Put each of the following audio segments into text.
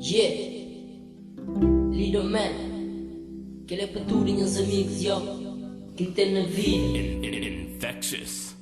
Yeah, Lido Man, que ele é para tudo, meus amigos, yo, que tem na vida. Infectious.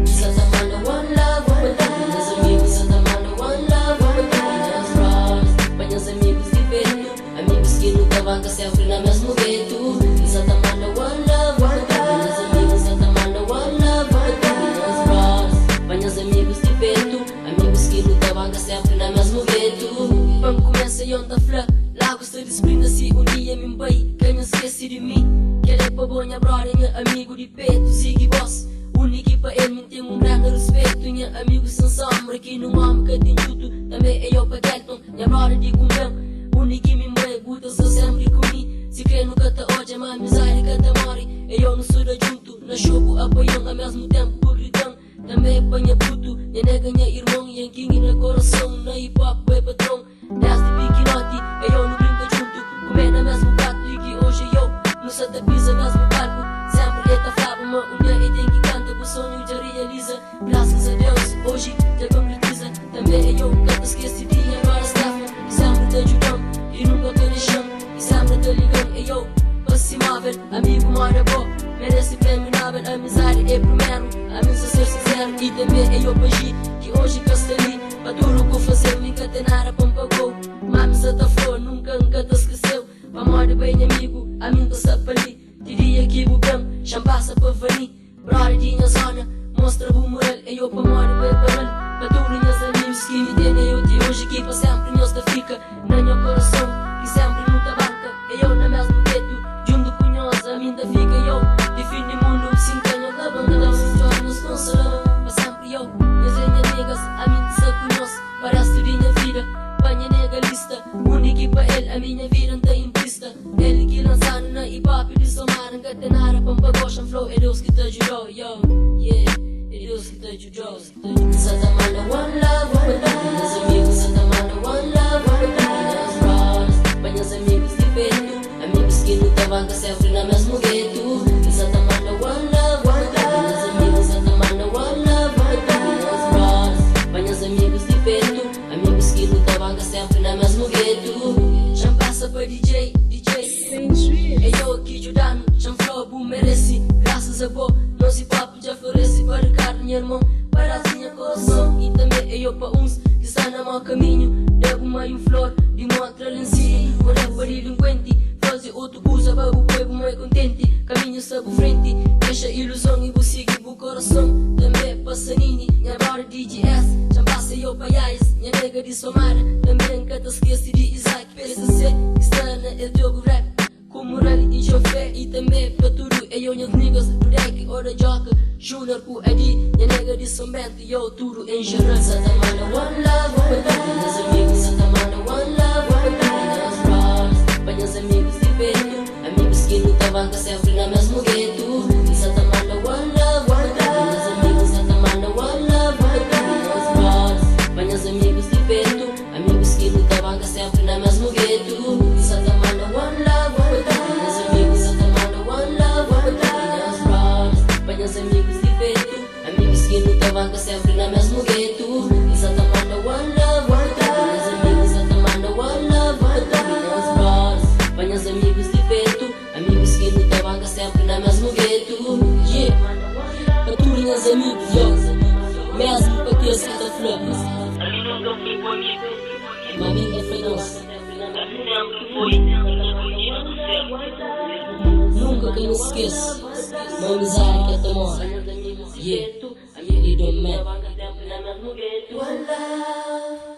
Santa manda one love, vou para tudo, meus amigos. Santa manda one love, vou para tudo, meus bros. Para meus amigos de perto, amigos que nunca vão sempre na mesmo gueto. Santa manda one love, vou para tudo, meus amigos. Santa manda one love, vou para tudo, meus bros. Para meus amigos de perto, amigos que nunca vão sempre na mesmo gueto. Quando começa a onda flã, lá gosto de disciplina se um dia me embei. Quem não esquece de mim, que ele é para bonha brother, minha amigo de peito, Ziggy Boss. Único para ele, me tem grande respeito. Minha amigo sem sombra, que não amo que tem tudo. Também é eu para Kelton, minha brother de cumbrão. Único me mãe, puta, sou sempre comigo. Se quer nunca te hoje, mas amizade que te mori. Eu não sou da junto, na choco apoiam ao mesmo tempo por gritão. Também apanha puto, minha nega, minha irmão. Yanking na coração, na hip hop é patrão. Desde biquinote, eu não brinco junto. Comer na mesmo prato e que hoje eu não sei da pisa, mesmo palco. Sempre é tafado, uma mulher e tem que canta. O sonho já realiza, graças a Deus, hoje já concretiza. Também eu nunca te esqueci de agora staff. E sempre te ajudam, e nunca te deixam. E sempre te ligam, e eu passimável. Amigo mora bom, merece prêmio Nobel. Amizade é primeiro, amigos a ser sincero. E também eu pagi, que hoje que estou ali. Para tudo o que eu fazer, nunca tem nada para me pagar. Mami se te for, nunca te esqueceu. Para morrer bem amigo, a mim te sabe ali. Diria que o bem, champassa para venir. Brother de minha zona, mostra o moral. E eu para morrer bem para ele. Para tudo meus amigos que me têm eu de hoje que para sempre nós te fica. Na meu coração, que sempre não te banca. E eu na mesmo gueto, junto com nós, a mim te fica eu. Define o mundo, sim tenho a banca. Dá-me senhor, nos consola, para sempre eu. Meus amigas, a mim te sabe com nós. Parece tudo minha vida, banha nega lista. Único para ele, a minha vida não tem pista. Ele que lançando na hip hop e somar. Nunca tem nada para me pagar, flow. É Deus que te ajudou, yo. Yeah, é Deus que te ajudou. Santa manda one love, vou para tudo, meus amigos. Santa manda one love, vou para tudo, meus bros. Para meus amigos de perto, amigos que não estavam sempre na mesmo gueto. Santa manda one love, vou para tudo, meus amigos. Santa manda one love, vou para tudo, meus bros. Para meus amigos de perto, amigos que não estavam sempre na mesmo gueto. Champassa para DJ. É eu aqui ajudando, chanflow, boom, merece. Graças a Deus, nosso hip hop já oferece. Para cá, minha irmão, para a minha coração. E também é eu para uns que estão no mau caminho. Devo meio flor, de uma outra lencinha. Quando é para delinquente, fazer outra coisa para o povo mais contente. Caminho sabe frente, deixa ilusão e vou seguir o coração. Também passanini, minha brother DJS. Champassa eu para Yais, minha nega de Somara. Também nunca te esquece de Isaac, PSC. Que está na el jogo rap. Com moral e chofé e também para tudo. Eu e os niggas do deck, hora joga. Junior com Eddie, minha nega de São Bento. E eu tudo em geral. Santa manda one love, vou para tudo, meus amigos. Santa manda one love, vou para tudo, meus bros. Para meus amigos de perto, amigos que não estavam sempre na mesmo gueto. Santa manda one love, vou para tudo, meus amigos. Santa manda one love, vou para tudo, meus bros. Para meus amigos de perto, amigos que não estavam sempre na mesmo gueto. Santa manda one love, vou para tudo, meus amigos. Santa manda one love, vou para tudo, meus bros. Para meus amigos de perto, amigos que não estavam sempre na mesmo gueto. Santa manda one love, vou para tudo, meus amigos. Santa manda one love, vou para tudo, meus bros. Para meus amigos de perto, amigos que não estavam sempre na mesmo gueto. Yeah, para tudo meus amigos, yo. Mesmo para aqueles que estão flores. Maminha foi nossa. Nunca que não esqueça. Uma amizade que até morre. Yeah, Lido Man. One love.